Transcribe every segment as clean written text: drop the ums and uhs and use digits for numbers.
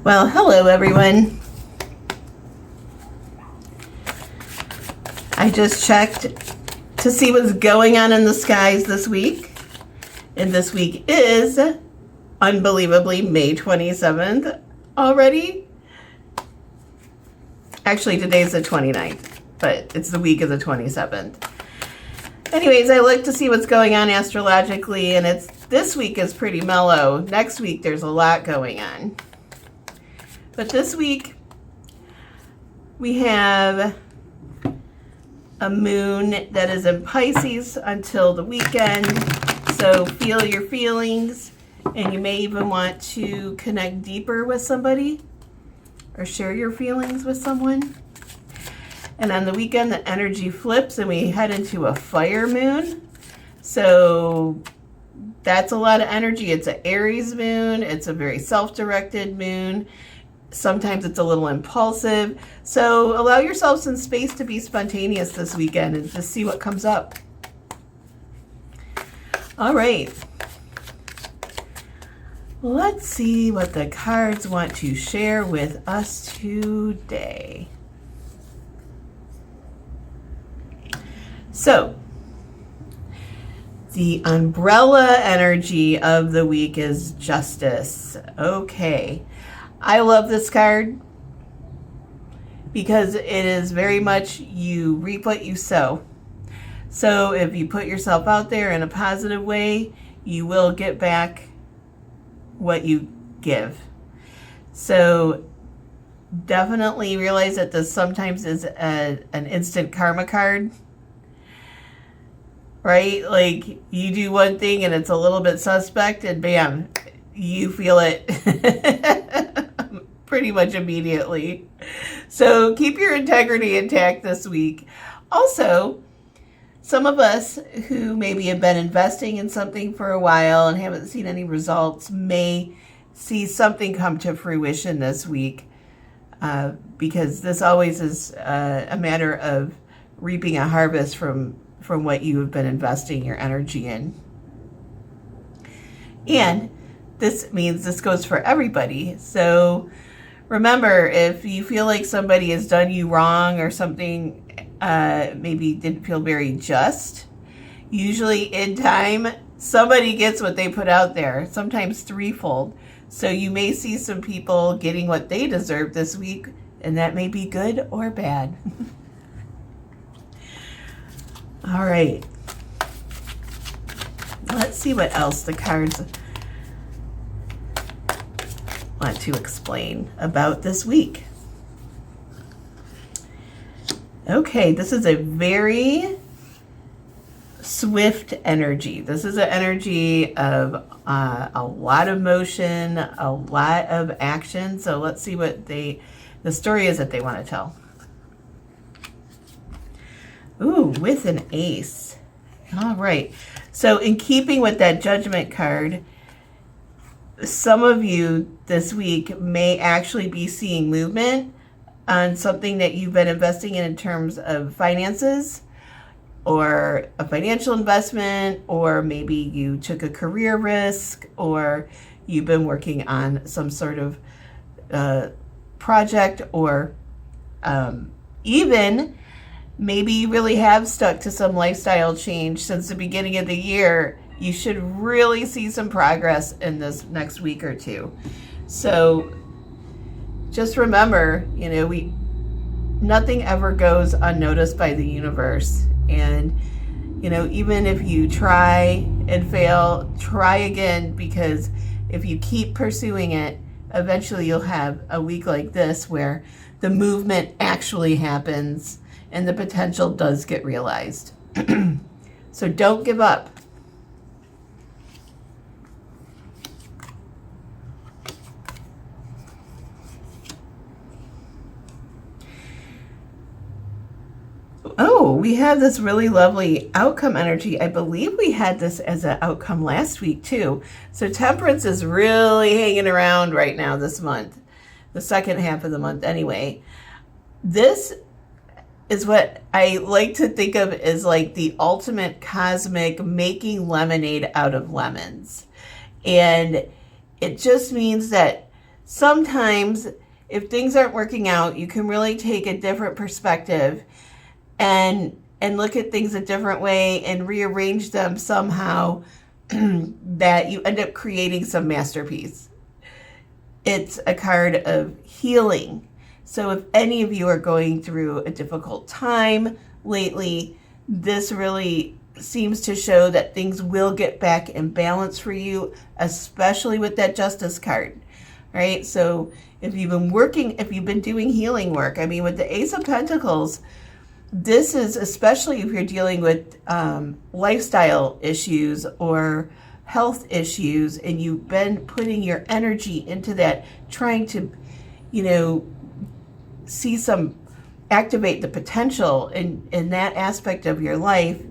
Well, hello everyone. I just checked to see what's going on in the skies this week. And this week is, unbelievably, May 27th already. Actually, today's the 29th, but it's the week of the 27th. Anyways, I looked to see what's going on astrologically, and this week is pretty mellow. Next week, there's a lot going on. But this week, we have a moon that is in Pisces until the weekend. So feel your feelings, and you may even want to connect deeper with somebody or share your feelings with someone. And on the weekend, the energy flips and we head into a fire moon. So that's a lot of energy. It's an Aries moon. It's a very self-directed moon. Sometimes it's a little impulsive. So allow yourself some space to be spontaneous this weekend and just see what comes up. All right. Let's see what the cards want to share with us today. So, the umbrella energy of the week is justice. Okay. I love this card because it is very much you reap what you sow. So if you put yourself out there in a positive way, you will get back what you give. So definitely realize that this sometimes is an instant karma card, right? Like you do one thing and it's a little bit suspect and bam, you feel it pretty much immediately. So keep your integrity intact this week. Also, some of us who maybe have been investing in something for a while and haven't seen any results may see something come to fruition this week, because this always is a matter of reaping a harvest from what you have been investing your energy in. And this means this goes for everybody. So remember, if you feel like somebody has done you wrong or something maybe didn't feel very just, usually in time, somebody gets what they put out there, sometimes threefold. So you may see some people getting what they deserve this week, and that may be good or bad. All right. Let's see what else the cards want to explain about this week. Okay, this is a very swift energy. This is an energy of a lot of motion, a lot of action. So let's see what the story is that they want to tell. Ooh, with an ace. All right. So in keeping with that judgment card, some of you this week may actually be seeing movement on something that you've been investing in terms of finances or a financial investment, or maybe you took a career risk, or you've been working on some sort of project, or even maybe you really have stuck to some lifestyle change since the beginning of the year. You should really see some progress in this next week or two. So just remember, nothing ever goes unnoticed by the universe. And, even if you try and fail, try again, because if you keep pursuing it, eventually you'll have a week like this where the movement actually happens and the potential does get realized. So don't give up. Oh, we have this really lovely outcome energy. I believe we had this as an outcome last week too. So Temperance is really hanging around right now this month, the second half of the month anyway. This is what I like to think of as like the ultimate cosmic making lemonade out of lemons. And it just means that sometimes if things aren't working out, you can really take a different perspective and look at things a different way and rearrange them somehow that you end up creating some masterpiece. It's a card of healing. So if any of you are going through a difficult time lately, this really seems to show that things will get back in balance for you, especially with that Justice card, right? So if you've been doing healing work, I mean, with the Ace of Pentacles, this is especially if you're dealing with lifestyle issues or health issues, and you've been putting your energy into that, trying to, activate the potential in that aspect of your life.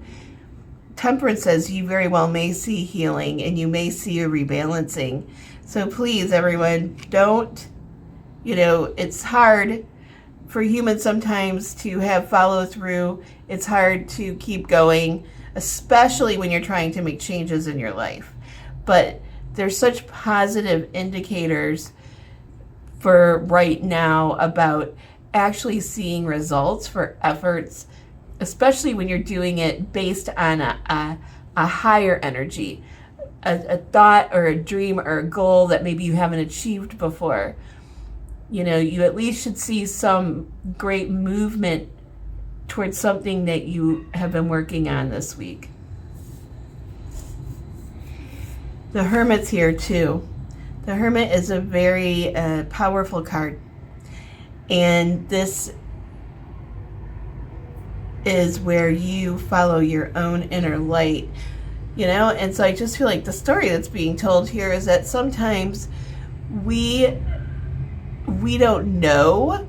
Temperance says you very well may see healing and you may see a rebalancing. So please, everyone, don't, it's hard for humans sometimes to have follow through. It's hard to keep going, especially when you're trying to make changes in your life. But there's such positive indicators for right now about actually seeing results for efforts, especially when you're doing it based on a higher energy, a thought or a dream or a goal that maybe you haven't achieved before. You at least should see some great movement towards something that you have been working on this week. The Hermit's here too. The Hermit is a very powerful card. And this is where you follow your own inner light, And so I just feel like the story that's being told here is that sometimes we don't know,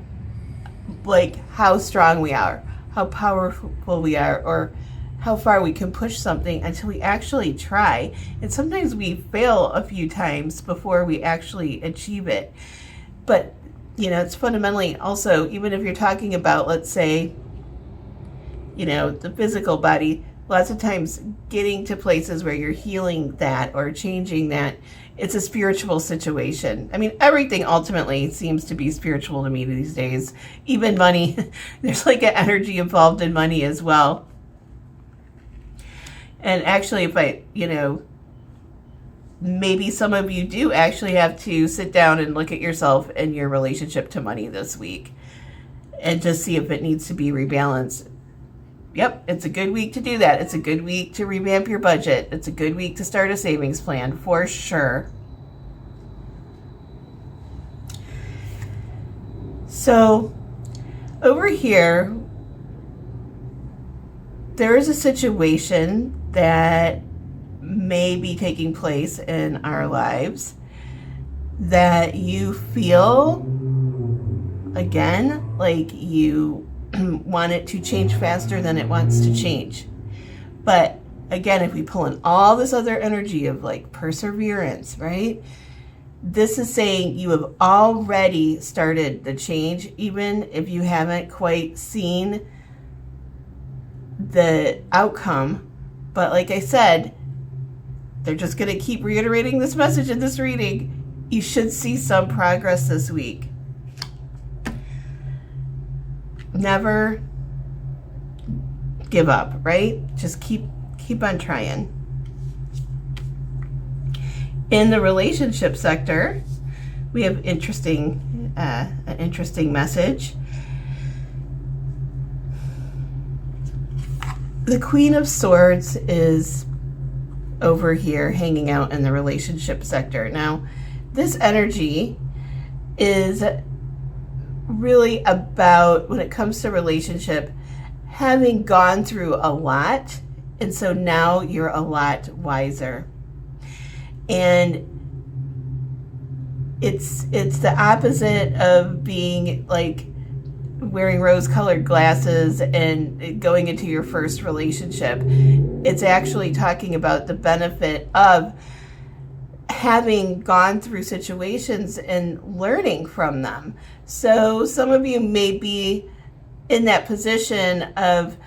like, how strong we are, how powerful we are, or how far we can push something until we actually try. And sometimes we fail a few times before we actually achieve it. But, it's fundamentally also, even if you're talking about, let's say, the physical body, lots of times getting to places where you're healing that or changing that, it's a spiritual situation. I mean, everything ultimately seems to be spiritual to me these days. Even money. There's like an energy involved in money as well. And actually, if maybe some of you do actually have to sit down and look at yourself and your relationship to money this week and just see if it needs to be rebalanced. Yep, it's a good week to do that. It's a good week to revamp your budget. It's a good week to start a savings plan, for sure. So, over here, there is a situation that may be taking place in our lives that you feel, again, like you want it to change faster than it wants to change. But again, if we pull in all this other energy of like perseverance, right? This is saying you have already started the change, even if you haven't quite seen the outcome. But like I said, they're just going to keep reiterating this message in this reading. You should see some progress this week. Never give up, right? Just keep on trying. In the relationship sector, we have an interesting message. The Queen of Swords is over here hanging out in the relationship sector. Now, this energy is really about, when it comes to relationship, having gone through a lot, and so now you're a lot wiser. And it's the opposite of being like wearing rose-colored glasses and going into your first relationship. It's actually talking about the benefit of having gone through situations and learning from them. So some of you may be in that position of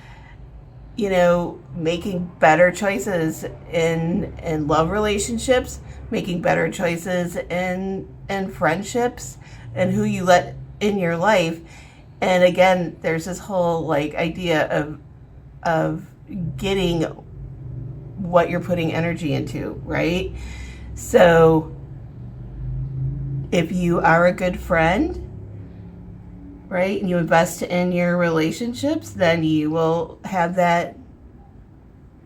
making better choices in love relationships, making better choices in friendships, and who you let in your life. And again, there's this whole like idea of getting what you're putting energy into, right? So if you are a good friend, right, and you invest in your relationships, then you will have that,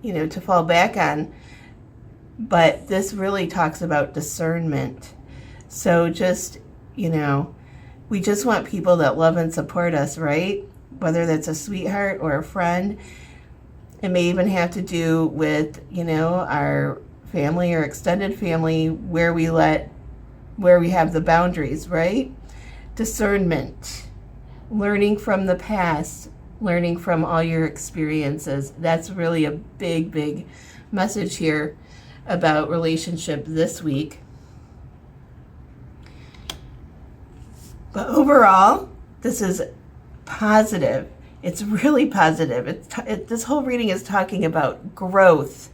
to fall back on. But this really talks about discernment. So just, we just want people that love and support us, right? Whether that's a sweetheart or a friend. It may even have to do with, our family or extended family where we have the boundaries, right? Discernment. Learning from the past, learning from all your experiences. That's really a big, big message here about relationship this week. But overall, this is positive. It's really positive. This whole reading is talking about growth,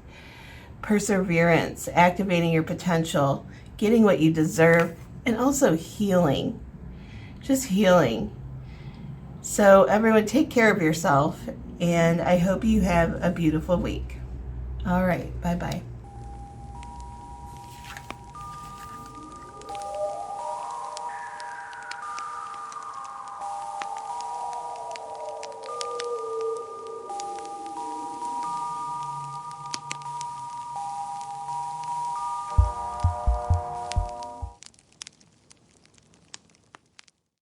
perseverance, activating your potential, getting what you deserve, and also healing. Just healing. So everyone, take care of yourself, and I hope you have a beautiful week. All right, bye-bye.